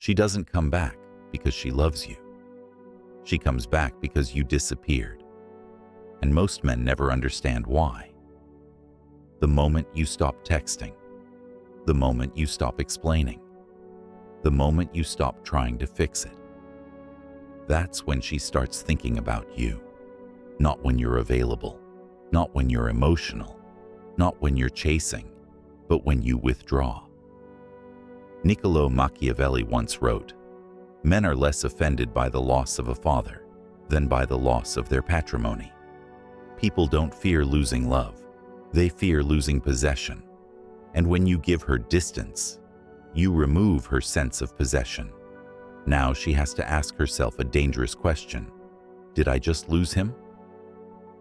She doesn't come back because she loves you. She comes back because you disappeared. And most men never understand why. The moment you stop texting, the moment you stop explaining, the moment you stop trying to fix it, that's when she starts thinking about you. Not when you're available, not when you're emotional, not when you're chasing, but when you withdraw. Niccolo Machiavelli once wrote, "Men are less offended by the loss of a father than by the loss of their patrimony." People don't fear losing love, they fear losing possession. And when you give her distance, you remove her sense of possession. Now she has to ask herself a dangerous question. Did I just lose him?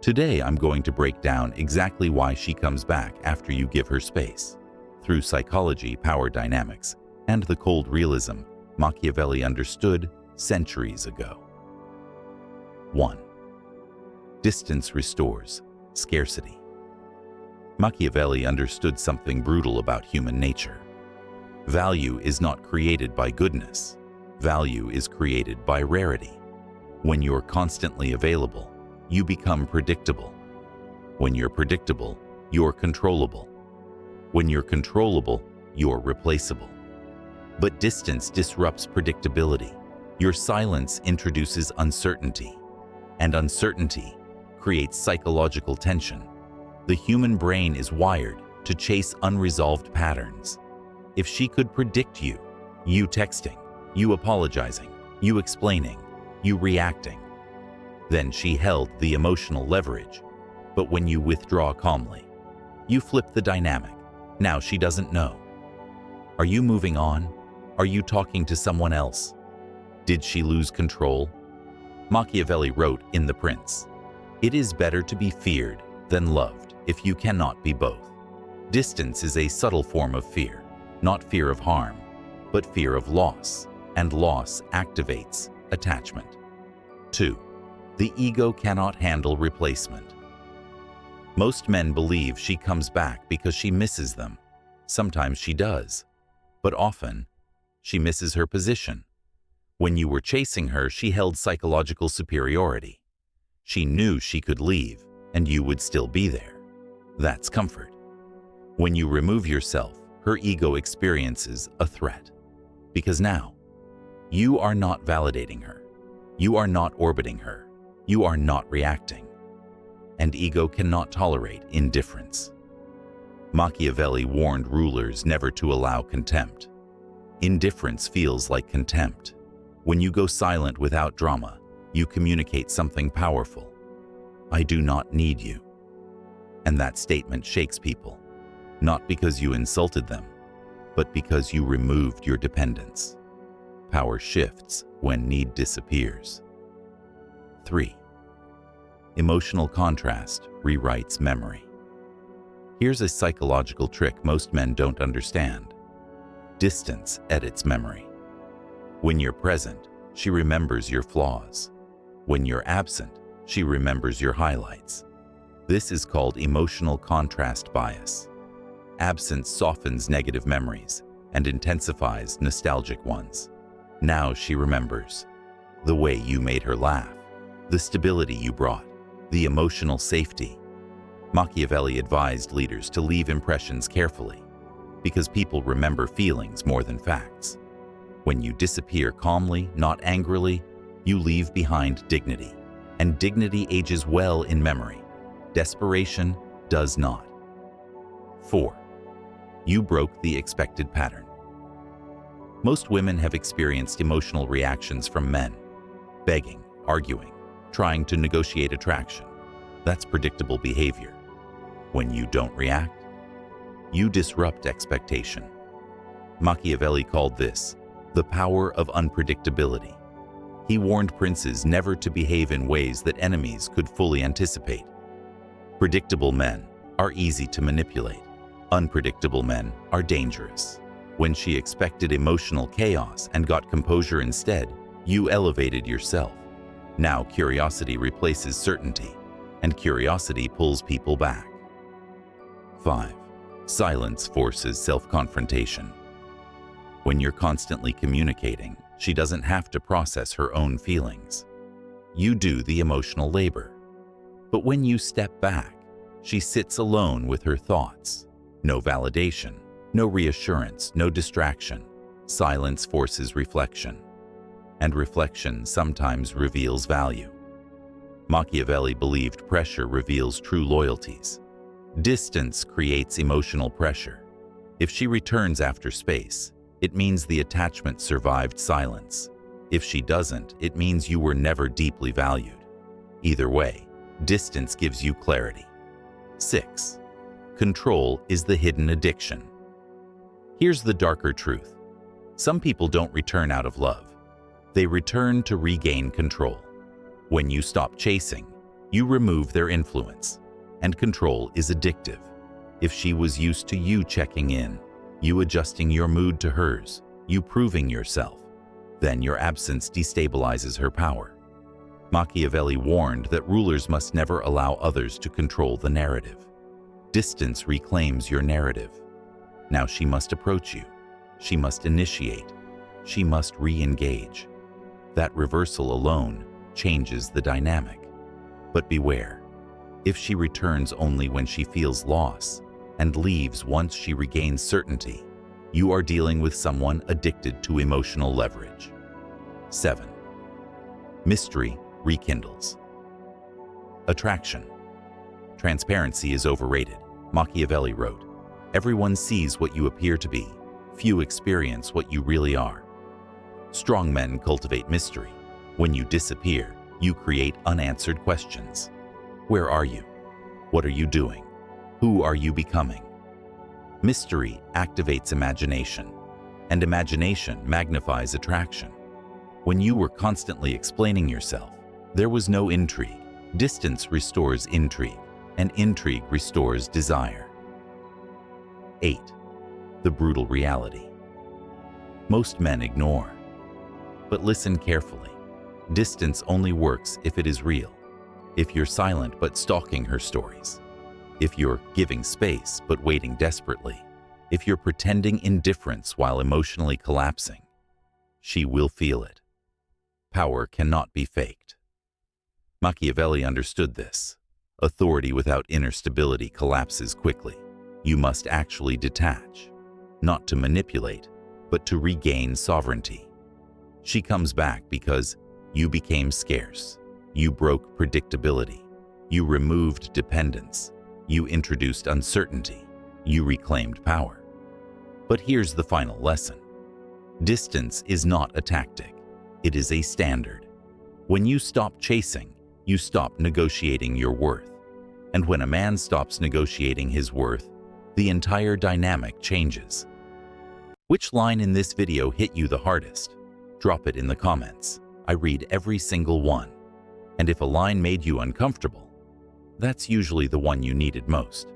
Today I'm going to break down exactly why she comes back after you give her space. Through psychology, power dynamics, and the cold realism Machiavelli understood centuries ago. 1. Distance restores scarcity. Machiavelli understood something brutal about human nature. Value is not created by goodness. Value is created by rarity. When you're constantly available, you become predictable. When you're predictable, you're controllable. When you're controllable, you're replaceable. But distance disrupts predictability. Your silence introduces uncertainty, and uncertainty creates psychological tension. The human brain is wired to chase unresolved patterns. If she could predict you texting, you apologizing, you explaining, you reacting, then she held the emotional leverage. But when you withdraw calmly, you flip the dynamic. Now she doesn't know. Are you moving on? Are you talking to someone else? Did she lose control? Machiavelli wrote in The Prince, "It is better to be feared than loved if you cannot be both." Distance is a subtle form of fear, not fear of harm, but fear of loss, and loss activates attachment. 2. The ego cannot handle replacement. Most men believe she comes back because she misses them. Sometimes she does, but often she misses her position. When you were chasing her, she held psychological superiority. She knew she could leave and you would still be there. That's comfort. When you remove yourself, her ego experiences a threat. Because now, you are not validating her. You are not orbiting her. You are not reacting. And ego cannot tolerate indifference. Machiavelli warned rulers never to allow contempt. Indifference feels like contempt. When you go silent without drama, you communicate something powerful. I do not need you. And that statement shakes people, not because you insulted them, but because you removed your dependence. Power shifts when need disappears. 3. Emotional contrast rewrites memory. Here's a psychological trick most men don't understand. Distance edits memory. When you're present, she remembers your flaws. When you're absent, she remembers your highlights. This is called emotional contrast bias. Absence softens negative memories and intensifies nostalgic ones. Now she remembers the way you made her laugh, the stability you brought, the emotional safety. Machiavelli advised leaders to leave impressions carefully because people remember feelings more than facts. When you disappear calmly, not angrily, you leave behind dignity, and dignity ages well in memory. Desperation does not. 4. You broke the expected pattern. Most women have experienced emotional reactions from men, begging, arguing, trying to negotiate attraction. That's predictable behavior. When you don't react, you disrupt expectation. Machiavelli called this the power of unpredictability. He warned princes never to behave in ways that enemies could fully anticipate. Predictable men are easy to manipulate. Unpredictable men are dangerous. When she expected emotional chaos and got composure instead, you elevated yourself. Now curiosity replaces certainty, and curiosity pulls people back. 5. Silence forces self-confrontation. When you're constantly communicating, she doesn't have to process her own feelings. You do the emotional labor. But when you step back, she sits alone with her thoughts. No validation, no reassurance, no distraction. Silence forces reflection. And reflection sometimes reveals value. Machiavelli believed pressure reveals true loyalties. Distance creates emotional pressure. If she returns after space, it means the attachment survived silence. If she doesn't, it means you were never deeply valued. Either way, distance gives you clarity. 6. Control is the hidden addiction. Here's the darker truth. Some people don't return out of love. They return to regain control. When you stop chasing, you remove their influence. And control is addictive. If she was used to you checking in, you adjusting your mood to hers, you proving yourself, then your absence destabilizes her power. Machiavelli warned that rulers must never allow others to control the narrative. Distance reclaims your narrative. Now she must approach you. She must initiate. She must re-engage. That reversal alone changes the dynamic. But beware. If she returns only when she feels loss and leaves once she regains certainty, you are dealing with someone addicted to emotional leverage. 7. Mystery rekindles. Attraction. Transparency is overrated. Machiavelli wrote, "Everyone sees what you appear to be. Few experience what you really are." Strong men cultivate mystery. When you disappear, you create unanswered questions. Where are you? What are you doing? Who are you becoming? Mystery activates imagination, and imagination magnifies attraction. When you were constantly explaining yourself, there was no intrigue. Distance restores intrigue, and intrigue restores desire. 8. The brutal reality. Most men ignore. But listen carefully. Distance only works if it is real. If you're silent but stalking her stories. If you're giving space but waiting desperately. If you're pretending indifference while emotionally collapsing. She will feel it. Power cannot be faked. Machiavelli understood this. Authority without inner stability collapses quickly. You must actually detach, not to manipulate, but to regain sovereignty. She comes back because you became scarce. You broke predictability. You removed dependence. You introduced uncertainty. You reclaimed power. But here's the final lesson. Distance is not a tactic. It is a standard. When you stop chasing, you stop negotiating your worth. And when a man stops negotiating his worth, the entire dynamic changes. Which line in this video hit you the hardest? Drop it in the comments. I read every single one. And if a line made you uncomfortable, that's usually the one you needed most.